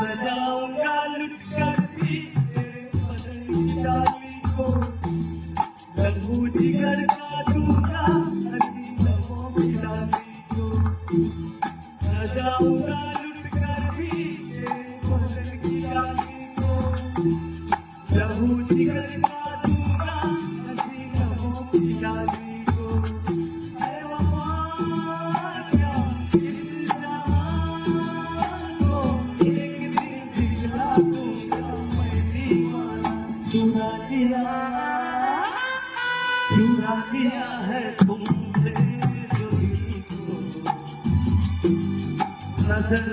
सजाऊंगा लुट कर भी तेरे बदन की डाली को, लहू जिगर का दूंगा हंसी लबों की डाली को, सजाऊंगा लुट कर भी तेरे बदन की डाली को, लहू जिगर का दूंगा हंसी लबों की डाली को। अरे वफा क्या इस जहां को एक दिन दिखला दूंगा मैं दीवाना। चुरा लिया है तुमने जो दिल को, नजर